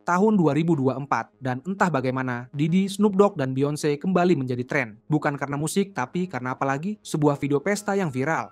tahun 2024, dan entah bagaimana, Diddy, Snoop Dogg, dan Beyonce kembali menjadi tren. Bukan karena musik, tapi karena apalagi sebuah video pesta yang viral.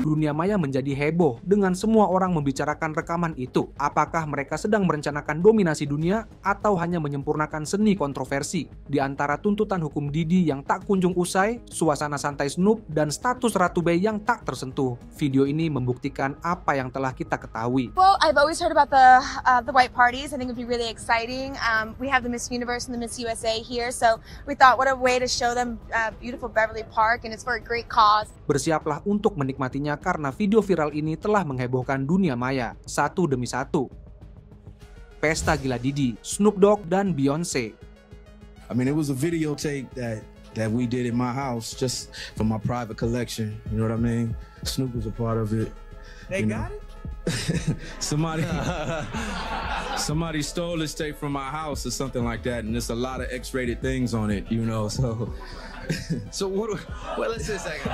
Dunia maya menjadi heboh dengan semua orang membicarakan rekaman itu. Apakah mereka sedang merencanakan dominasi dunia atau hanya menyempurnakan seni kontroversi? Di antara tuntutan hukum Diddy yang tak kunjung usai, suasana santai Snoop, dan status Ratu Bey yang tak tersentuh. Video ini membuktikan apa yang telah kita ketahui. Well, I've always heard about the white parties. I think it would be really exciting. We have the Miss Universe and the Miss USA here, so we thought what a way to show them beautiful Beverly Park, and it's for a great cause. Bersiaplah untuk menikmatinya karena video viral ini telah menghebohkan dunia maya, satu demi satu. Pesta gila Diddy, Snoop Dogg, dan Beyonce. I mean, it was a videotape that we did in my house just for my private collection. You know what I mean? Snoop was a part of it. They got it? Somebody stole this tape from my house or something like that, and there's a lot of X-rated things on it, you know, so... Well, let's just a second.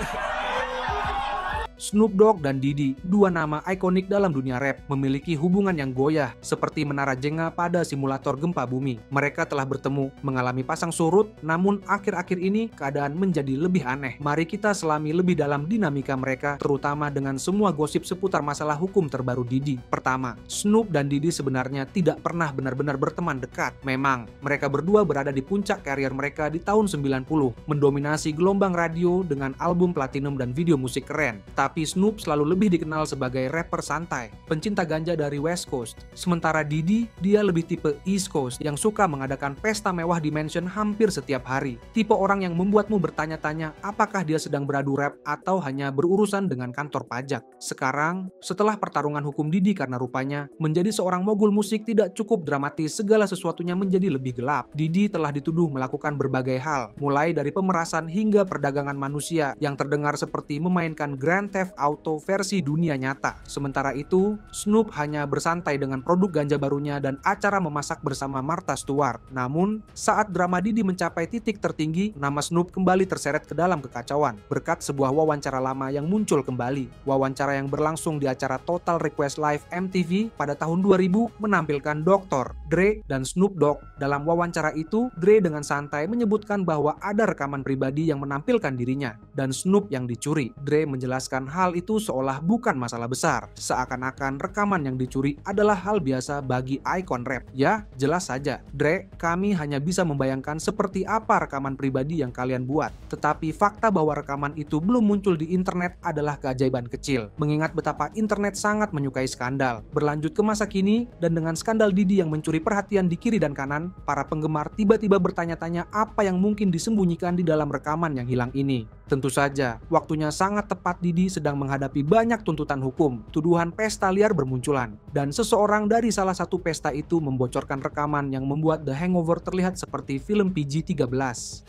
Snoop Dogg dan Diddy, dua nama ikonik dalam dunia rap, memiliki hubungan yang goyah seperti menara Jenga pada simulator gempa bumi. Mereka telah bertemu, mengalami pasang surut, namun akhir-akhir ini keadaan menjadi lebih aneh. Mari kita selami lebih dalam dinamika mereka, terutama dengan semua gosip seputar masalah hukum terbaru Diddy. Pertama, Snoop dan Diddy sebenarnya tidak pernah benar-benar berteman dekat. Memang, mereka berdua berada di puncak karier mereka di tahun 90, mendominasi gelombang radio dengan album platinum dan video musik keren. Tapi Snoop selalu lebih dikenal sebagai rapper santai, pencinta ganja dari West Coast. Sementara Diddy, dia lebih tipe East Coast yang suka mengadakan pesta mewah di mansion hampir setiap hari. Tipe orang yang membuatmu bertanya-tanya apakah dia sedang beradu rap atau hanya berurusan dengan kantor pajak. Sekarang, setelah pertarungan hukum Diddy karena rupanya menjadi seorang mogul musik tidak cukup dramatis, segala sesuatunya menjadi lebih gelap. Diddy telah dituduh melakukan berbagai hal, mulai dari pemerasan hingga perdagangan manusia yang terdengar seperti memainkan Grand Theft Auto versi dunia nyata. Sementara itu, Snoop hanya bersantai dengan produk ganja barunya dan acara memasak bersama Martha Stewart. Namun, saat drama Diddy mencapai titik tertinggi, nama Snoop kembali terseret ke dalam kekacauan berkat sebuah wawancara lama yang muncul kembali. Wawancara yang berlangsung di acara Total Request Live MTV pada tahun 2000 menampilkan Dr. Dre dan Snoop Dogg. Dalam wawancara itu, Dre dengan santai menyebutkan bahwa ada rekaman pribadi yang menampilkan dirinya dan Snoop yang dicuri. Dre menjelaskan hal itu seolah bukan masalah besar, seakan-akan rekaman yang dicuri adalah hal biasa bagi ikon rap. Ya, jelas saja, Dre, kami hanya bisa membayangkan seperti apa rekaman pribadi yang kalian buat. Tetapi fakta bahwa rekaman itu belum muncul di internet adalah keajaiban kecil, mengingat betapa internet sangat menyukai skandal. Berlanjut ke masa kini, dan dengan skandal Diddy yang mencuri perhatian di kiri dan kanan, para penggemar tiba-tiba bertanya-tanya apa yang mungkin disembunyikan di dalam rekaman yang hilang ini. Tentu saja, waktunya sangat tepat Diddy sedang menghadapi banyak tuntutan hukum. Tuduhan pesta liar bermunculan, dan seseorang dari salah satu pesta itu membocorkan rekaman yang membuat The Hangover terlihat seperti film PG-13.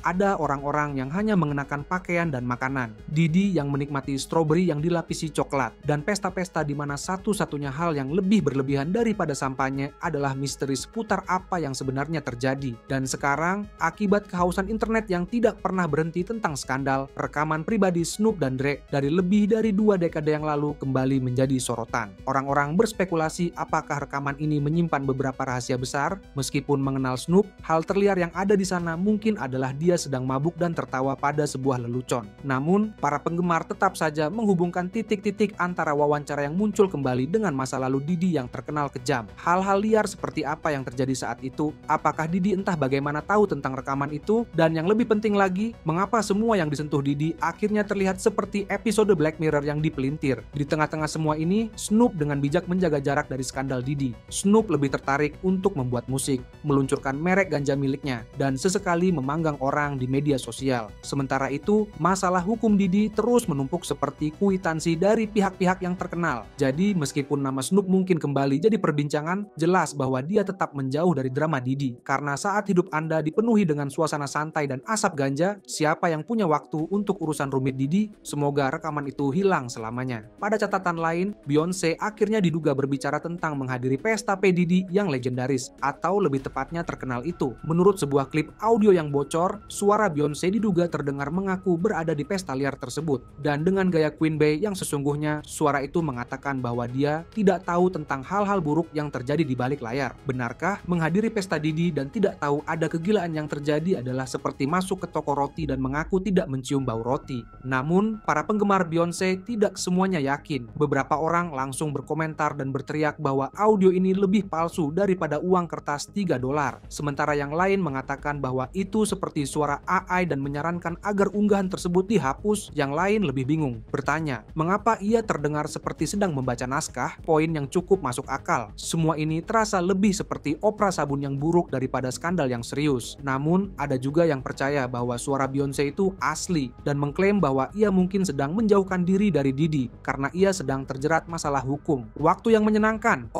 Ada orang-orang yang hanya mengenakan pakaian dan makanan, Diddy yang menikmati stroberi yang dilapisi coklat, dan pesta-pesta di mana satu-satunya hal yang lebih berlebihan daripada sampahnya adalah misteri seputar apa yang sebenarnya terjadi. Dan sekarang, akibat kehausan internet yang tidak pernah berhenti tentang skandal, rekaman pribadi Snoop dan Dre dari lebih dari 2 dekade yang lalu kembali menjadi sorotan. Orang-orang berspekulasi apakah rekaman ini menyimpan beberapa rahasia besar. Meskipun mengenal Snoop, hal terliar yang ada di sana mungkin adalah dia sedang mabuk dan tertawa pada sebuah lelucon. Namun, para penggemar tetap saja menghubungkan titik-titik antara wawancara yang muncul kembali dengan masa lalu Diddy yang terkenal kejam. Hal-hal liar seperti apa yang terjadi saat itu? Apakah Diddy entah bagaimana tahu tentang rekaman itu? Dan yang lebih penting lagi, mengapa semua yang disentuh Diddy akhirnya terlihat seperti episode Black Mirror yang dipelintir? Di tengah-tengah semua ini, Snoop dengan bijak menjaga jarak dari skandal Diddy. Snoop lebih tertarik untuk membuat musik, meluncurkan merek ganja miliknya, dan sesekali memanggang orang di media sosial. Sementara itu, masalah hukum Diddy terus menumpuk seperti kwitansi dari pihak-pihak yang terkenal. Jadi, meskipun nama Snoop mungkin kembali jadi perbincangan, jelas bahwa dia tetap menjauh dari drama Diddy. Karena saat hidup Anda dipenuhi dengan suasana santai dan asap ganja, siapa yang punya waktu untuk urusan rumit Diddy? Semoga rekaman itu itu hilang selamanya. Pada catatan lain, Beyonce akhirnya diduga berbicara tentang menghadiri pesta P. Diddy yang legendaris, atau lebih tepatnya terkenal itu. Menurut sebuah klip audio yang bocor, suara Beyonce diduga terdengar mengaku berada di pesta liar tersebut. Dan dengan gaya Queen Bey yang sesungguhnya, suara itu mengatakan bahwa dia tidak tahu tentang hal-hal buruk yang terjadi di balik layar. Benarkah menghadiri pesta Diddy dan tidak tahu ada kegilaan yang terjadi adalah seperti masuk ke toko roti dan mengaku tidak mencium bau roti? Namun, para penggemar Beyonce tidak semuanya yakin. Beberapa orang langsung berkomentar dan berteriak bahwa audio ini lebih palsu daripada uang kertas $3. Sementara yang lain mengatakan bahwa itu seperti suara AI dan menyarankan agar unggahan tersebut dihapus. Yang lain lebih bingung, bertanya, mengapa ia terdengar seperti sedang membaca naskah? Poin yang cukup masuk akal. Semua ini terasa lebih seperti opera sabun yang buruk daripada skandal yang serius. Namun, ada juga yang percaya bahwa suara Beyonce itu asli dan mengklaim bahwa ia mungkin sedang menjauhkan diri dari Diddy karena ia sedang terjerat masalah hukum. Waktu yang menyenangkan.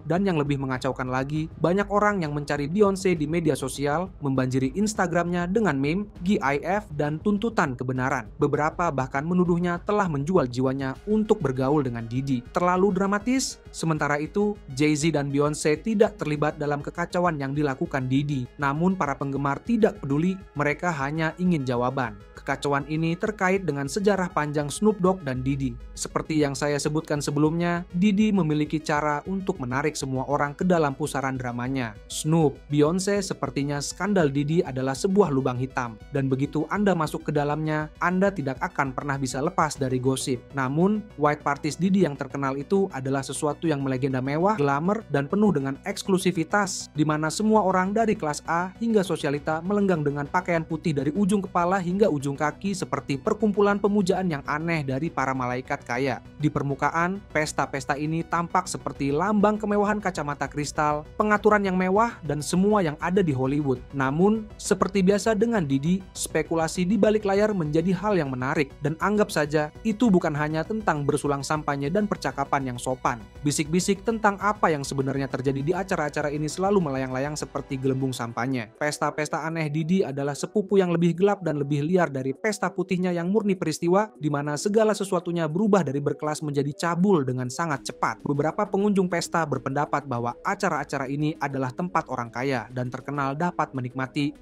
Dan yang lebih mengacaukan lagi, banyak orang yang mencari Beyonce di media sosial, membanjiri Instagramnya dengan meme, GIF, dan tuntutan kebenaran. Beberapa bahkan menuduhnya telah menjual jiwanya untuk bergaul dengan Diddy. Terlalu dramatis? Sementara itu, Jay-Z dan Beyonce tidak terlibat dalam kekacauan yang dilakukan Diddy. Namun para penggemar tidak peduli, mereka hanya ingin jawaban. Kekacauan ini terkait dengan sejarah panjang Snoop Dogg dan Diddy. Seperti yang saya sebutkan sebelumnya, Diddy memiliki cara untuk menarik semua orang ke dalam pusaran dramanya. Snoop, Beyonce sepertinya skandal Diddy adalah sebuah lubang hitam, dan begitu Anda masuk ke dalamnya, Anda tidak akan pernah bisa lepas dari gosip. Namun, white parties Diddy yang terkenal itu adalah sesuatu yang melegenda mewah, glamour, dan penuh dengan eksklusivitas, di mana semua orang dari kelas A hingga sosialita melenggang dengan pakaian putih dari ujung kepala hingga ujung kaki seperti perkumpulan pemujaan yang aneh dari para malaikat kaya. Di permukaan, pesta-pesta ini tampak seperti lambang kemewahan kacamata kristal, pengaturan yang mewah, dan semua yang ada di Hollywood. Namun, seperti biasa dengan Diddy, spekulasi di balik layar menjadi hal yang menarik, dan anggap saja itu bukan hanya tentang bersulang sampahnya dan percakapan yang sopan. Bisik-bisik tentang apa yang sebenarnya terjadi di acara-acara ini selalu melayang-layang seperti gelembung sampahnya. Pesta-pesta aneh Diddy adalah sepupu yang lebih gelap dan lebih liar dari pesta putihnya yang murni peristiwa, di mana segala sesuatunya berubah dari berkelas menjadi cabul dengan sangat cepat. Beberapa pengunjung pesta berpendapat bahwa acara-acara ini adalah tempat orang kaya dan terkenal dapat menikmati,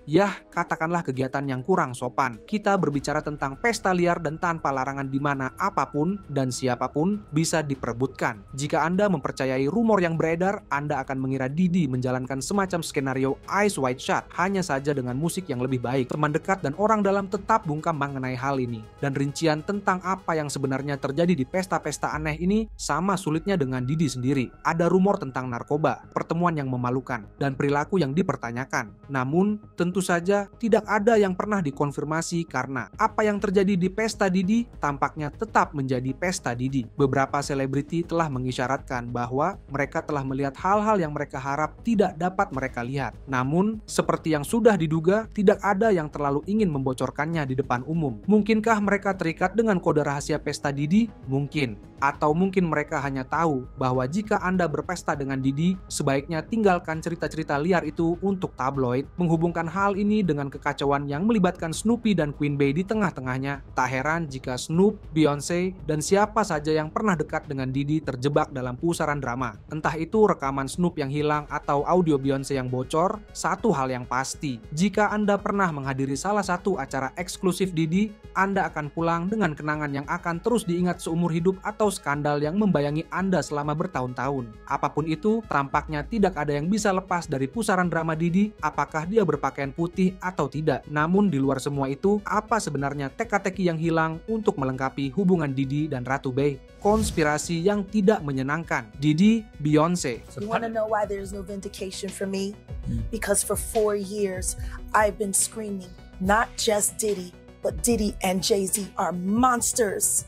katakanlah kegiatan yang kurang sopan. Kita berbicara tentang pesta liar dan tanpa larangan di mana apapun dan siapapun bisa diperebutkan. Jika Anda mempercayai rumor yang beredar, Anda akan mengira Diddy menjalankan semacam skenario Eyes Wide Shut, hanya saja dengan musik yang lebih baik. Teman dekat dan orang dalam tetap bungkam mengenai hal ini. Dan rincian tentang apa yang sebenarnya terjadi di pesta-pesta aneh ini sama sulitnya dengan Diddy sendiri. Ada rumor tentang narkoba, pertemuan yang memalukan, dan perilaku yang dipertanyakan. Namun, tentu saja tidak ada yang pernah dikonfirmasi karena apa yang terjadi di pesta Diddy tampaknya tetap menjadi pesta Diddy. Beberapa selebriti telah mengisyaratkan bahwa mereka telah melihat hal-hal yang mereka harap tidak dapat mereka lihat. Namun, seperti yang sudah diduga, tidak ada yang terlalu ingin membocorkannya di depan umum. Mungkinkah mereka terikat dengan kode rahasia pesta Diddy? Mungkin. Atau mungkin mereka hanya tahu bahwa jika Anda berpesta dengan Diddy, sebaiknya tinggalkan cerita-cerita liar itu untuk tabloid. Menghubungkan hal ini dengan kekacauan yang melibatkan Snoopy dan Queen Bey di tengah-tengahnya, tak heran jika Snoop, Beyonce, dan siapa saja yang pernah dekat dengan Diddy terjebak dalam pusaran drama. Entah itu rekaman Snoop yang hilang atau audio Beyonce yang bocor, satu hal yang pasti, jika Anda pernah menghadiri salah satu acara eksklusif Diddy, Anda akan pulang dengan kenangan yang akan terus diingat seumur hidup atau skandal yang membayangi Anda selama bertahun-tahun. Apapun itu, tampaknya tidak ada yang bisa lepas dari pusaran drama Diddy, apakah dia berpakaian putih atau tidak. Namun di luar semua itu, apa sebenarnya teka-teki yang hilang untuk melengkapi hubungan Diddy dan Ratu Bey? Konspirasi yang tidak menyenangkan. Diddy, Beyonce. You want to know why there's no vindication for me? Because for 4 years, I've been screaming, not just Diddy, but Diddy and Jay-Z are monsters.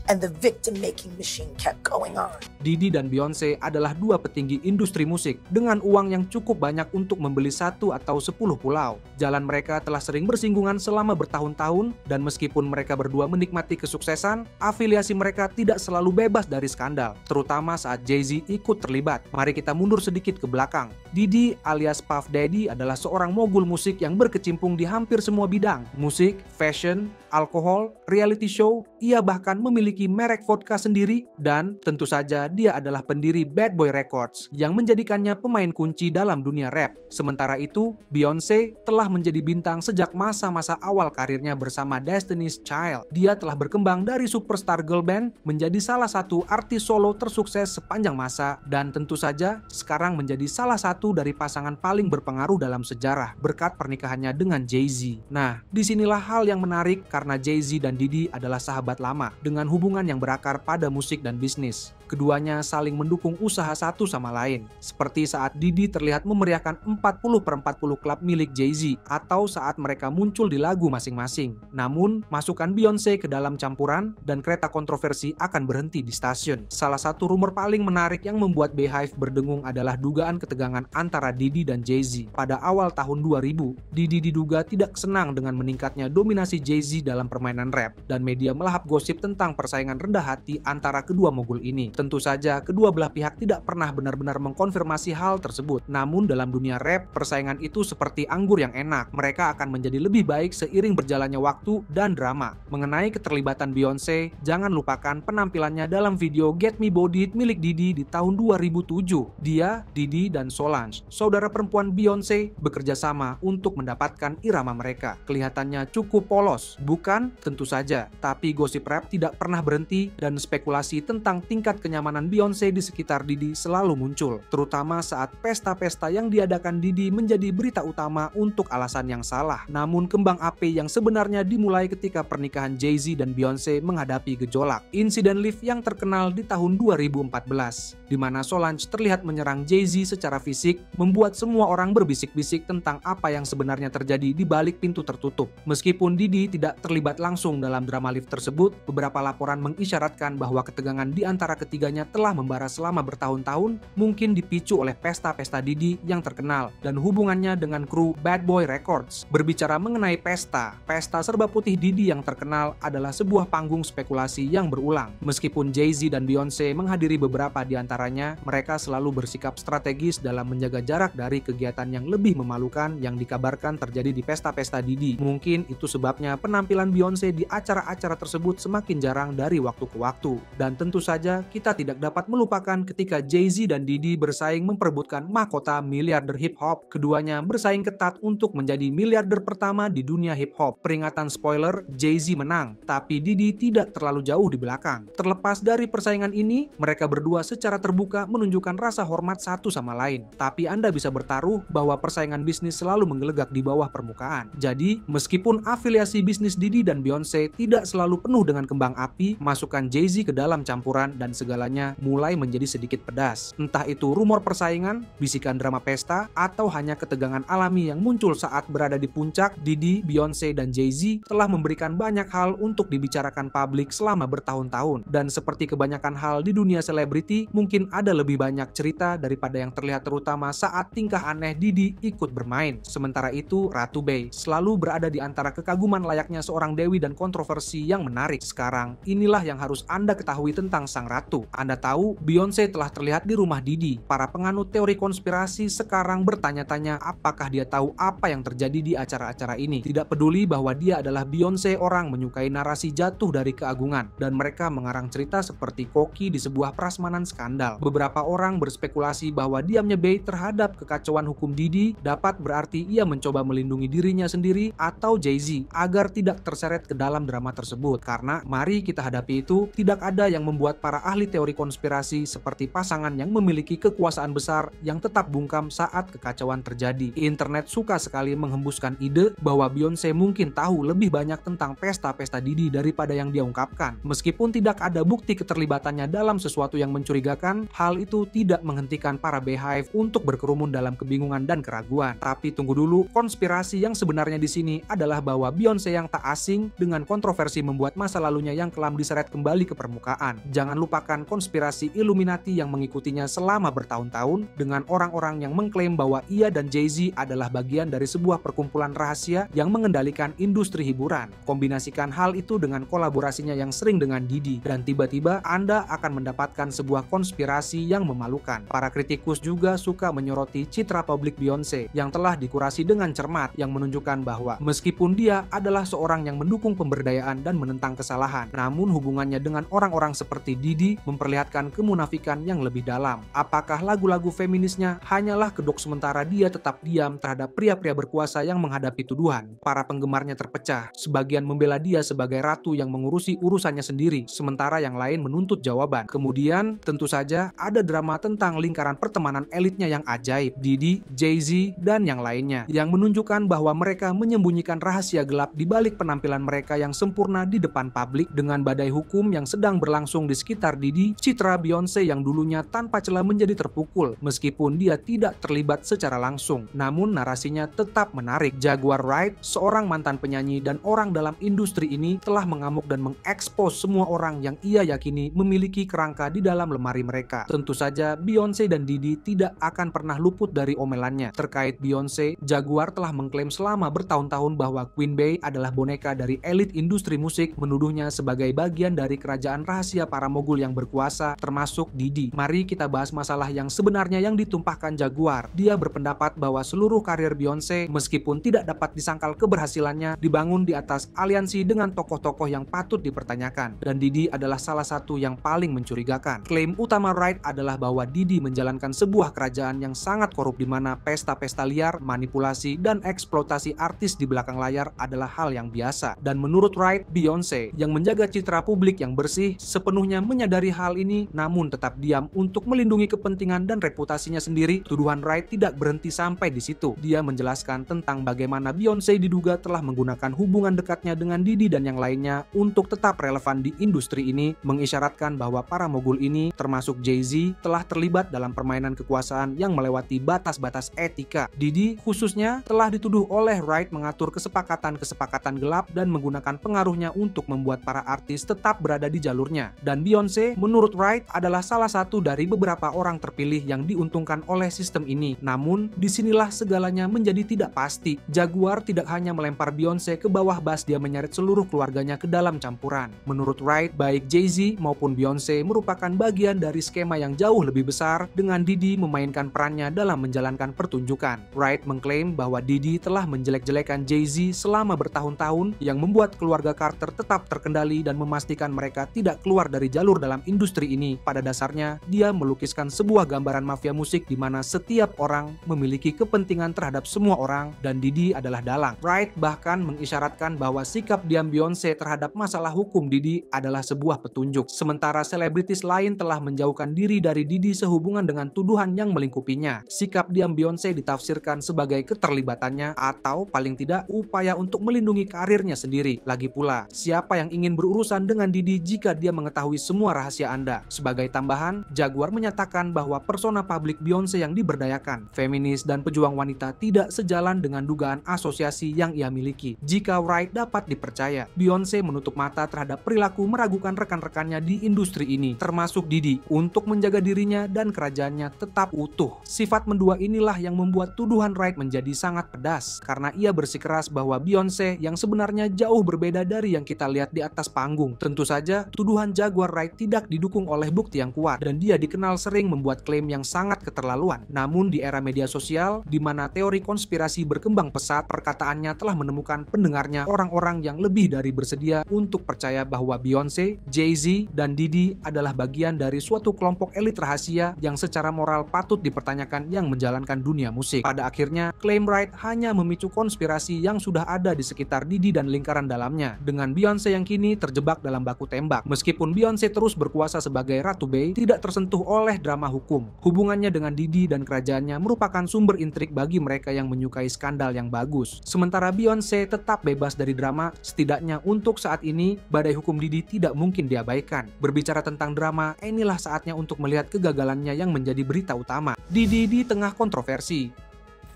and the victim-making machine kept going on. Didi dan Beyonce adalah dua petinggi industri musik dengan uang yang cukup banyak untuk membeli 1 atau 10 pulau. Jalan mereka telah sering bersinggungan selama bertahun-tahun, dan meskipun mereka berdua menikmati kesuksesan, afiliasi mereka tidak selalu bebas dari skandal, terutama saat Jay-Z ikut terlibat. Mari kita mundur sedikit ke belakang. Didi alias Puff Daddy adalah seorang mogul musik yang berkecimpung di hampir semua bidang: musik, fashion, alkohol, reality show. Ia bahkan memiliki merek vodka sendiri, dan tentu saja dia adalah pendiri Bad Boy Records yang menjadikannya pemain kunci dalam dunia rap. Sementara itu, Beyonce telah menjadi bintang sejak masa-masa awal karirnya bersama Destiny's Child. Dia telah berkembang dari superstar girl band menjadi salah satu artis solo tersukses sepanjang masa, dan tentu saja sekarang menjadi salah satu dari pasangan paling berpengaruh dalam sejarah berkat pernikahannya dengan Jay-Z. Nah, disinilah hal yang menarik karena Jay-Z dan Didi adalah sahabat lama dengan hubungan yang berakar pada musik dan bisnis. Keduanya saling mendukung usaha satu sama lain, seperti saat Didi terlihat memeriahkan 40/40 klub milik Jay-Z atau saat mereka muncul di lagu masing-masing. Namun, masukkan Beyonce ke dalam campuran dan kereta kontroversi akan berhenti di stasiun. Salah satu rumor paling menarik yang membuat Beehive berdengung adalah dugaan ketegangan antara Didi dan Jay-Z. Pada awal tahun 2000, Didi diduga tidak senang dengan meningkatnya dominasi Jay-Z dalam permainan rap, dan media melahap gosip tentang persaingan rendah hati antara kedua mogul ini. Tentu saja, kedua belah pihak tidak pernah benar-benar mengkonfirmasi hal tersebut. Namun dalam dunia rap, persaingan itu seperti anggur yang enak. Mereka akan menjadi lebih baik seiring berjalannya waktu dan drama. Mengenai keterlibatan Beyonce, jangan lupakan penampilannya dalam video Get Me Bodied milik Didi di tahun 2007. Dia, Didi, dan Solange, saudara perempuan Beyonce, bekerja sama untuk mendapatkan irama mereka. Kelihatannya cukup polos, bukan? Tentu saja. Tapi gosip rap tidak pernah berhenti, dan spekulasi tentang tingkat kenyamanan Beyonce di sekitar Didi selalu muncul, terutama saat pesta-pesta yang diadakan Didi menjadi berita utama untuk alasan yang salah. Namun kembang api yang sebenarnya dimulai ketika pernikahan Jay-Z dan Beyonce menghadapi gejolak. Insiden lift yang terkenal di tahun 2014, di mana Solange terlihat menyerang Jay-Z secara fisik, membuat semua orang berbisik-bisik tentang apa yang sebenarnya terjadi di balik pintu tertutup. Meskipun Didi tidak terlibat langsung dalam drama lift tersebut, beberapa laporan mengisyaratkan bahwa ketegangan di antara ketiganya telah membara selama bertahun-tahun, mungkin dipicu oleh pesta-pesta Didi yang terkenal dan hubungannya dengan kru Bad Boy Records. Berbicara mengenai pesta serba putih Didi yang terkenal adalah sebuah panggung spekulasi yang berulang. Meskipun Jay-Z dan Beyonce menghadiri beberapa di antaranya, mereka selalu bersikap strategis dalam menjaga jarak dari kegiatan yang lebih memalukan yang dikabarkan terjadi di pesta-pesta Didi. Mungkin itu sebabnya penampilan Beyonce di acara-acara tersebut semakin jarang dari waktu ke waktu. Dan tentu saja kita tidak dapat melupakan ketika Jay-Z dan Didi bersaing memperebutkan mahkota miliarder hip hop. Keduanya bersaing ketat untuk menjadi miliarder pertama di dunia hip hop. Peringatan spoiler, Jay-Z menang, tapi Didi tidak terlalu jauh di belakang. Terlepas dari persaingan ini, mereka berdua secara terbuka menunjukkan rasa hormat satu sama lain. Tapi Anda bisa bertaruh bahwa persaingan bisnis selalu menggelegak di bawah permukaan. Jadi, meskipun afiliasi bisnis Didi dan Beyonce tidak selalu penuh dengan kembang api, masukkan Jay-Z ke dalam campuran dan segalanya mulai menjadi sedikit pedas. Entah itu rumor persaingan, bisikan drama pesta, atau hanya ketegangan alami yang muncul saat berada di puncak, Didi, Beyonce, dan Jay-Z telah memberikan banyak hal untuk dibicarakan publik selama bertahun-tahun. Dan seperti kebanyakan hal di dunia selebriti, mungkin ada lebih banyak cerita daripada yang terlihat, terutama saat tingkah aneh Didi ikut bermain. Sementara itu, Ratu Bey selalu berada di antara kekaguman layaknya seorang dewi dan kontroversi yang menarik. Sekarang, inilah yang harus Anda ketahui tentang sang ratu. Anda tahu, Beyonce telah terlihat di rumah Didi. Para penganut teori konspirasi sekarang bertanya-tanya apakah dia tahu apa yang terjadi di acara-acara ini. Tidak peduli bahwa dia adalah Beyonce, orang menyukai narasi jatuh dari keagungan, dan mereka mengarang cerita seperti koki di sebuah prasmanan skandal. Beberapa orang berspekulasi bahwa diamnya Bey terhadap kekacauan hukum Didi dapat berarti ia mencoba melindungi dirinya sendiri atau Jay-Z agar tidak terseret ke dalam drama tersebut. Karena mari kita hadapi itu, tidak ada yang membuat para ahli teori konspirasi seperti pasangan yang memiliki kekuasaan besar yang tetap bungkam saat kekacauan terjadi. Internet suka sekali menghembuskan ide bahwa Beyonce mungkin tahu lebih banyak tentang pesta-pesta Diddy daripada yang dia ungkapkan. Meskipun tidak ada bukti keterlibatannya dalam sesuatu yang mencurigakan, hal itu tidak menghentikan para Beehive untuk berkerumun dalam kebingungan dan keraguan. Tapi tunggu dulu, konspirasi yang sebenarnya di sini adalah bahwa Beyonce yang tak asing dengan kontroversi membuat masa lalunya yang kelam diseret kembali ke permukaan. Jangan lupakan konspirasi Illuminati yang mengikutinya selama bertahun-tahun dengan orang-orang yang mengklaim bahwa ia dan Jay-Z adalah bagian dari sebuah perkumpulan rahasia yang mengendalikan industri hiburan. Kombinasikan hal itu dengan kolaborasinya yang sering dengan Diddy dan tiba-tiba Anda akan mendapatkan sebuah konspirasi yang memalukan. Para kritikus juga suka menyoroti citra publik Beyonce yang telah dikurasi dengan cermat yang menunjukkan bahwa meskipun dia adalah seorang yang mendukung pemberdayaan dan menentang kesalahan, namun hubungannya dengan orang-orang seperti Diddy memperlihatkan kemunafikan yang lebih dalam. Apakah lagu-lagu feminisnya hanyalah kedok sementara dia tetap diam terhadap pria-pria berkuasa yang menghadapi tuduhan? Para penggemarnya terpecah. Sebagian membela dia sebagai ratu yang mengurusi urusannya sendiri, sementara yang lain menuntut jawaban. Kemudian, tentu saja ada drama tentang lingkaran pertemanan elitnya yang ajaib, Diddy, Jay-Z, dan yang lainnya, yang menunjukkan bahwa mereka menyembunyikan rahasia gelap di balik penampilan mereka yang sempurna di depan publik. Dengan badai hukum yang sedang berlangsung di sekitar Diddy, citra Beyonce yang dulunya tanpa celah menjadi terpukul meskipun dia tidak terlibat secara langsung. Namun narasinya tetap menarik. Jaguar Wright, seorang mantan penyanyi dan orang dalam industri ini, telah mengamuk dan mengekspos semua orang yang ia yakini memiliki kerangka di dalam lemari mereka. Tentu saja Beyonce dan Diddy tidak akan pernah luput dari omelannya. Terkait Beyonce, Jaguar telah mengklaim selama bertahun-tahun bahwa Queen Bey adalah boneka dari elit industri musik, menuduhnya sebagai bagian dari kerajaan rahasia para mogul yang berkuasa, termasuk Diddy. Mari kita bahas masalah yang sebenarnya yang ditumpahkan Jaguar. Dia berpendapat bahwa seluruh karir Beyonce, meskipun tidak dapat disangkal keberhasilannya, dibangun di atas aliansi dengan tokoh-tokoh yang patut dipertanyakan, dan Diddy adalah salah satu yang paling mencurigakan. Klaim utama Wright adalah bahwa Diddy menjalankan sebuah kerajaan yang sangat korup di mana pesta-pesta liar, manipulasi, dan eksploitasi artis di belakang layar adalah hal yang biasa. Dan menurut Wright, Beyonce yang menjaga citra publik yang bersih sepenuhnya menyadari hal ini namun tetap diam untuk melindungi kepentingan dan reputasinya sendiri. Tuduhan Wright tidak berhenti sampai di situ. Dia menjelaskan tentang bagaimana Beyonce diduga telah menggunakan hubungan dekatnya dengan Diddy dan yang lainnya untuk tetap relevan di industri ini, mengisyaratkan bahwa para mogul ini termasuk Jay-Z telah terlibat dalam permainan kekuasaan yang melewati batas-batas etika. Diddy khususnya telah dituduh oleh Wright mengatur kesepakatan-kesepakatan gelap dan menggunakan pengaruhnya untuk membuat para artis tetap berada di jalurnya. Dan Beyonce menurut Wright adalah salah satu dari beberapa orang terpilih yang diuntungkan oleh sistem ini. Namun disinilah segalanya menjadi tidak pasti. Jaguar tidak hanya melempar Beyonce ke bawah bas, dia menyeret seluruh keluarganya ke dalam campuran. Menurut Wright, baik Jay-Z maupun Beyonce merupakan bagian dari skema yang jauh lebih besar dengan Diddy memainkan perannya dalam menjalankan pertunjukan. Wright mengklaim bahwa Diddy telah menjelek-jelekan Jay-Z selama bertahun-tahun yang membuat keluarga Carter tetap terkendali dan memastikan mereka tidak keluar dari jalur dalam industri ini. Pada dasarnya, dia melukiskan sebuah gambaran mafia musik di mana setiap orang memiliki kepentingan terhadap semua orang dan Diddy adalah dalang. Wright bahkan mengisyaratkan bahwa sikap diam Beyonce terhadap masalah hukum Diddy adalah sebuah petunjuk. Sementara selebritis lain telah menjauhkan diri dari Diddy sehubungan dengan tuduhan yang melingkupinya. Sikap diam Beyonce ditafsirkan sebagai keterlibatannya atau paling tidak upaya untuk melindungi karirnya sendiri. Lagi pula, siapa yang ingin berurusan dengan Diddy jika dia mengetahui semua rahasia Anda? Sebagai tambahan, Jaguar menyatakan bahwa persona publik Beyonce yang diberdayakan, feminis, dan pejuang wanita tidak sejalan dengan dugaan asosiasi yang ia miliki. Jika Wright dapat dipercaya, Beyonce menutup mata terhadap perilaku meragukan rekan-rekannya di industri ini, termasuk Diddy, untuk menjaga dirinya dan kerajaannya tetap utuh. Sifat mendua inilah yang membuat tuduhan Wright menjadi sangat pedas, karena ia bersikeras bahwa Beyonce yang sebenarnya jauh berbeda dari yang kita lihat di atas panggung. Tentu saja, tuduhan Jaguar Wright tidak didukung oleh bukti yang kuat, dan dia dikenal sering membuat klaim yang sangat keterlaluan. Namun di era media sosial, di mana teori konspirasi berkembang pesat, perkataannya telah menemukan pendengarnya orang-orang yang lebih dari bersedia untuk percaya bahwa Beyonce, Jay-Z, dan Diddy adalah bagian dari suatu kelompok elit rahasia yang secara moral patut dipertanyakan yang menjalankan dunia musik. Pada akhirnya, klaim Wright hanya memicu konspirasi yang sudah ada di sekitar Diddy dan lingkaran dalamnya, dengan Beyonce yang kini terjebak dalam baku tembak. Meskipun Beyonce terus berkuasa berkuasa sebagai Ratu Bay tidak tersentuh oleh drama hukum. Hubungannya dengan Diddy dan kerajaannya merupakan sumber intrik bagi mereka yang menyukai skandal yang bagus. Sementara Beyonce tetap bebas dari drama, setidaknya untuk saat ini, badai hukum Diddy tidak mungkin diabaikan. Berbicara tentang drama, inilah saatnya untuk melihat kegagalannya yang menjadi berita utama. Diddy di tengah kontroversi.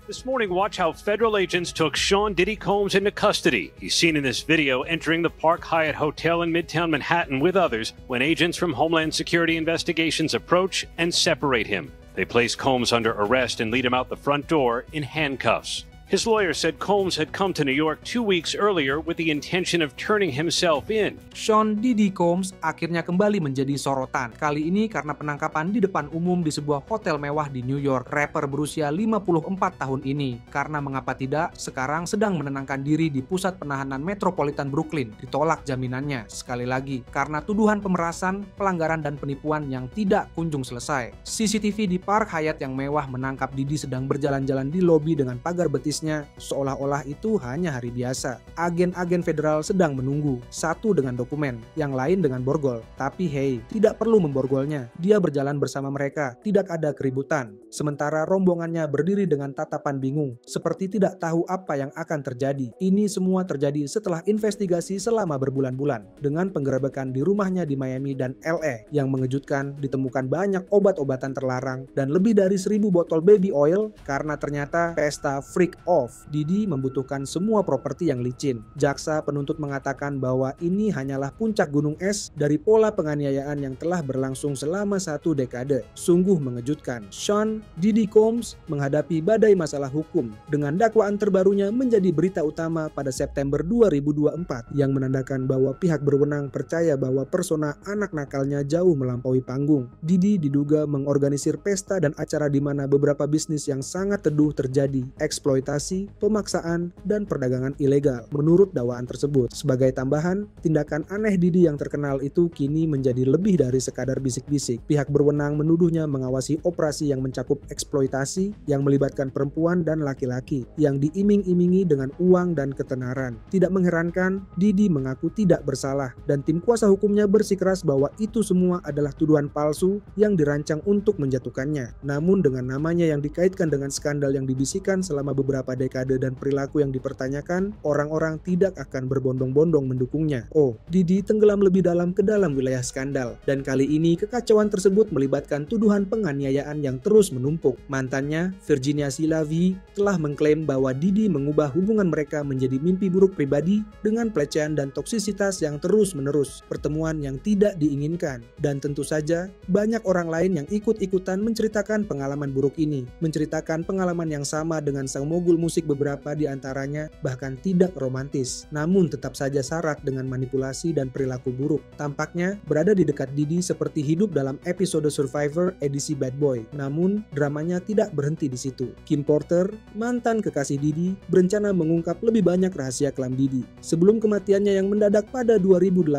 This morning, watch how federal agents took Sean Diddy Combs into custody. He's seen in this video entering the Park Hyatt Hotel in Midtown Manhattan with others when agents from Homeland Security Investigations approach and separate him. They place Combs under arrest and lead him out the front door in handcuffs. His lawyer said Combs had come to New York 2 weeks earlier with the intention of turning himself in. Sean Diddy Combs akhirnya kembali menjadi sorotan. Kali ini karena penangkapan di depan umum di sebuah hotel mewah di New York. Rapper berusia 54 tahun ini. Karena mengapa tidak, sekarang sedang menenangkan diri di pusat penahanan Metropolitan Brooklyn. Ditolak jaminannya. Sekali lagi, karena tuduhan pemerasan, pelanggaran dan penipuan yang tidak kunjung selesai. CCTV di Park Hyatt yang mewah menangkap Diddy sedang berjalan-jalan di lobi dengan pagar betis seolah-olah itu hanya hari biasa. Agen-agen federal sedang menunggu, satu dengan dokumen, yang lain dengan borgol. Tapi hey, tidak perlu memborgolnya. Dia berjalan bersama mereka, tidak ada keributan. Sementara rombongannya berdiri dengan tatapan bingung, seperti tidak tahu apa yang akan terjadi. Ini semua terjadi setelah investigasi selama berbulan-bulan, dengan penggerebekan di rumahnya di Miami dan LA. Yang mengejutkan, ditemukan banyak obat-obatan terlarang dan lebih dari 1000 botol baby oil karena ternyata pesta freak off. Diddy membutuhkan semua properti yang licin. Jaksa penuntut mengatakan bahwa ini hanyalah puncak gunung es dari pola penganiayaan yang telah berlangsung selama 1 dekade. Sungguh mengejutkan. Sean Diddy Combs menghadapi badai masalah hukum dengan dakwaan terbarunya menjadi berita utama pada September 2024 yang menandakan bahwa pihak berwenang percaya bahwa persona anak nakalnya jauh melampaui panggung. Diddy diduga mengorganisir pesta dan acara di mana beberapa bisnis yang sangat teduh terjadi. Eksploitasi, pemaksaan, dan perdagangan ilegal. Menurut dakwaan tersebut, sebagai tambahan, tindakan aneh Diddy yang terkenal itu kini menjadi lebih dari sekadar bisik-bisik. Pihak berwenang menuduhnya mengawasi operasi yang mencakup eksploitasi yang melibatkan perempuan dan laki-laki yang diiming-imingi dengan uang dan ketenaran. Tidak mengherankan, Diddy mengaku tidak bersalah dan tim kuasa hukumnya bersikeras bahwa itu semua adalah tuduhan palsu yang dirancang untuk menjatuhkannya. Namun dengan namanya yang dikaitkan dengan skandal yang dibisikkan selama beberapa dekade dan perilaku yang dipertanyakan, orang-orang tidak akan berbondong-bondong mendukungnya. Oh, Diddy tenggelam lebih dalam ke dalam wilayah skandal. Dan kali ini kekacauan tersebut melibatkan tuduhan penganiayaan yang terus menumpuk. Mantannya, Virginia Silavi, telah mengklaim bahwa Diddy mengubah hubungan mereka menjadi mimpi buruk pribadi dengan pelecehan dan toksisitas yang terus-menerus, pertemuan yang tidak diinginkan. Dan tentu saja, banyak orang lain yang ikut-ikutan menceritakan pengalaman buruk ini, menceritakan pengalaman yang sama dengan sang mogul musik beberapa di antaranya bahkan tidak romantis, namun tetap saja syarat dengan manipulasi dan perilaku buruk. Tampaknya berada di dekat Diddy seperti hidup dalam episode Survivor edisi Bad Boy. Namun dramanya tidak berhenti di situ. Kim Porter, mantan kekasih Diddy, berencana mengungkap lebih banyak rahasia kelam Diddy. Sebelum kematiannya yang mendadak pada 2018,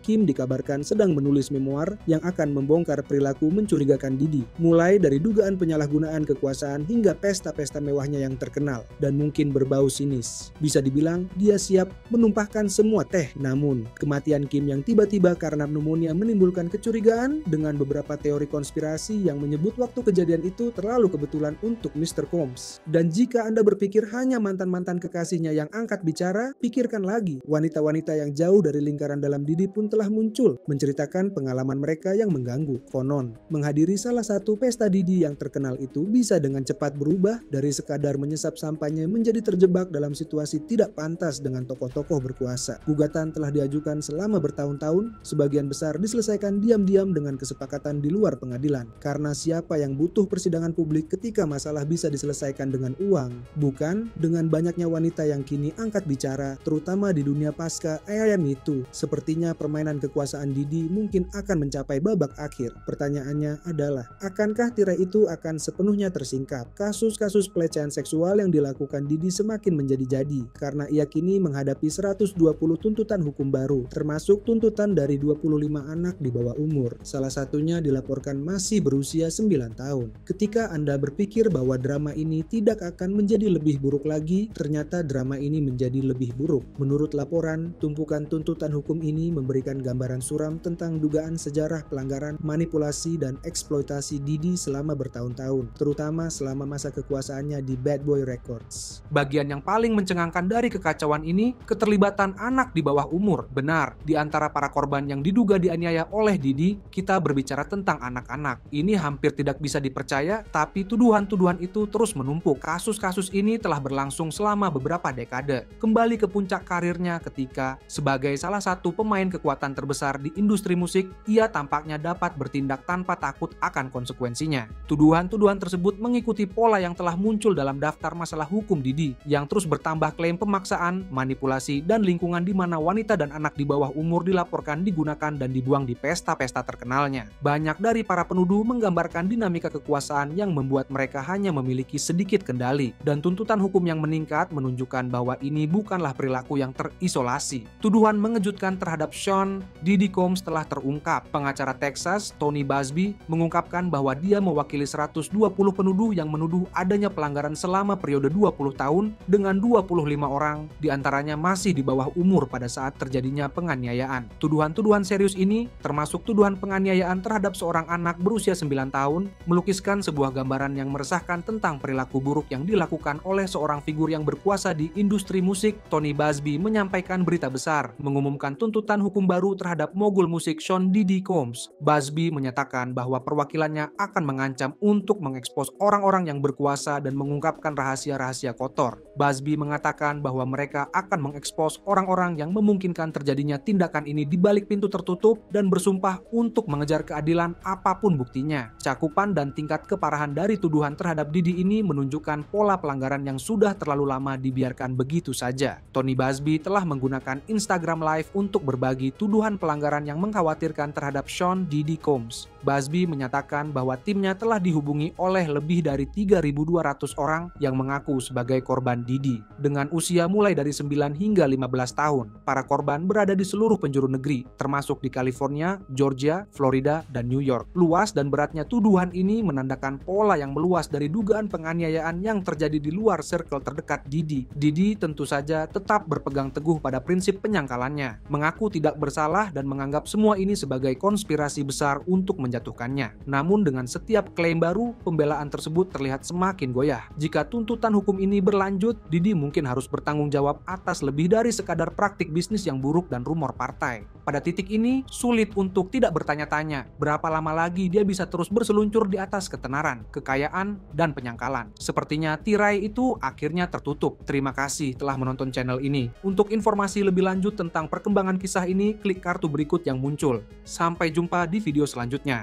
Kim dikabarkan sedang menulis memoir yang akan membongkar perilaku mencurigakan Diddy, mulai dari dugaan penyalahgunaan kekuasaan hingga pesta-pesta mewahnya yang terkenal dan mungkin berbau sinis. Bisa dibilang dia siap menumpahkan semua teh. Namun, kematian Kim yang tiba-tiba karena pneumonia menimbulkan kecurigaan dengan beberapa teori konspirasi yang menyebut waktu kejadian itu terlalu kebetulan untuk Mr. Combs. Dan jika Anda berpikir hanya mantan-mantan kekasihnya yang angkat bicara, pikirkan lagi. Wanita-wanita yang jauh dari lingkaran dalam Diddy pun telah muncul, menceritakan pengalaman mereka yang mengganggu. Konon, menghadiri salah satu pesta Diddy yang terkenal itu bisa dengan cepat berubah dari sekadar menyesap sampahnya menjadi terjebak dalam situasi tidak pantas dengan tokoh-tokoh berkuasa. Gugatan telah diajukan selama bertahun-tahun, sebagian besar diselesaikan diam-diam dengan kesepakatan di luar pengadilan. Karena siapa yang butuh persidangan publik ketika masalah bisa diselesaikan dengan uang, bukan dengan banyaknya wanita yang kini angkat bicara, terutama di dunia pasca era itu. Sepertinya permainan kekuasaan Diddy mungkin akan mencapai babak akhir. Pertanyaannya adalah, akankah tirai itu akan sepenuhnya tersingkap? Kasus-kasus pelecehan seksual hal yang dilakukan Didi semakin menjadi-jadi karena ia kini menghadapi 120 tuntutan hukum baru, termasuk tuntutan dari 25 anak di bawah umur. Salah satunya dilaporkan masih berusia 9 tahun. Ketika Anda berpikir bahwa drama ini tidak akan menjadi lebih buruk lagi, ternyata drama ini menjadi lebih buruk. Menurut laporan, tumpukan tuntutan hukum ini memberikan gambaran suram tentang dugaan sejarah pelanggaran, manipulasi, dan eksploitasi Didi selama bertahun-tahun, terutama selama masa kekuasaannya di Bad Boy Records. Bagian yang paling mencengangkan dari kekacauan ini, keterlibatan anak di bawah umur. Benar, di antara para korban yang diduga dianiaya oleh Didi, kita berbicara tentang anak-anak. Ini hampir tidak bisa dipercaya, tapi tuduhan-tuduhan itu terus menumpuk. Kasus-kasus ini telah berlangsung selama beberapa dekade. Kembali ke puncak karirnya ketika, sebagai salah satu pemain kekuatan terbesar di industri musik, ia tampaknya dapat bertindak tanpa takut akan konsekuensinya. Tuduhan-tuduhan tersebut mengikuti pola yang telah muncul dalam daftar masalah hukum Didi, yang terus bertambah klaim pemaksaan, manipulasi, dan lingkungan di mana wanita dan anak di bawah umur dilaporkan digunakan dan dibuang di pesta-pesta terkenalnya. Banyak dari para penuduh menggambarkan dinamika kekuasaan yang membuat mereka hanya memiliki sedikit kendali, dan tuntutan hukum yang meningkat menunjukkan bahwa ini bukanlah perilaku yang terisolasi. Tuduhan mengejutkan terhadap Sean Diddy Combs telah terungkap. Pengacara Texas, Tony Buzbee, mengungkapkan bahwa dia mewakili 120 penuduh yang menuduh adanya pelanggaran selama periode 20 tahun dengan 25 orang, diantaranya masih di bawah umur pada saat terjadinya penganiayaan. Tuduhan-tuduhan serius ini, termasuk tuduhan penganiayaan terhadap seorang anak berusia 9 tahun, melukiskan sebuah gambaran yang meresahkan tentang perilaku buruk yang dilakukan oleh seorang figur yang berkuasa di industri musik. Tony Buzbee menyampaikan berita besar, mengumumkan tuntutan hukum baru terhadap mogul musik Sean Diddy Combs. Buzbee menyatakan bahwa perwakilannya akan mengancam untuk mengekspos orang-orang yang berkuasa dan mengungkapkan rahasia-rahasia kotor. Buzbee mengatakan bahwa mereka akan mengekspos orang-orang yang memungkinkan terjadinya tindakan ini di balik pintu tertutup dan bersumpah untuk mengejar keadilan apapun buktinya. Cakupan dan tingkat keparahan dari tuduhan terhadap Diddy ini menunjukkan pola pelanggaran yang sudah terlalu lama dibiarkan begitu saja. Tony Buzbee telah menggunakan Instagram Live untuk berbagi tuduhan pelanggaran yang mengkhawatirkan terhadap Sean Diddy Combs. Buzbee menyatakan bahwa timnya telah dihubungi oleh lebih dari 3.200 orang yang mengaku sebagai korban Diddy. Dengan usia mulai dari 9 hingga 15 tahun, para korban berada di seluruh penjuru negeri, termasuk di California, Georgia, Florida, dan New York. Luas dan beratnya tuduhan ini menandakan pola yang meluas dari dugaan penganiayaan yang terjadi di luar circle terdekat Diddy. Diddy tentu saja tetap berpegang teguh pada prinsip penyangkalannya, mengaku tidak bersalah dan menganggap semua ini sebagai konspirasi besar untuk menjatuhkannya. Namun dengan setiap klaim baru, pembelaan tersebut terlihat semakin goyah. Jika tuntutan hukum ini berlanjut, Diddy mungkin harus bertanggung jawab atas lebih dari sekadar praktik bisnis yang buruk dan rumor partai. Pada titik ini, sulit untuk tidak bertanya-tanya berapa lama lagi dia bisa terus berseluncur di atas ketenaran, kekayaan, dan penyangkalan. Sepertinya tirai itu akhirnya tertutup. Terima kasih telah menonton channel ini. Untuk informasi lebih lanjut tentang perkembangan kisah ini, klik kartu berikut yang muncul. Sampai jumpa di video selanjutnya.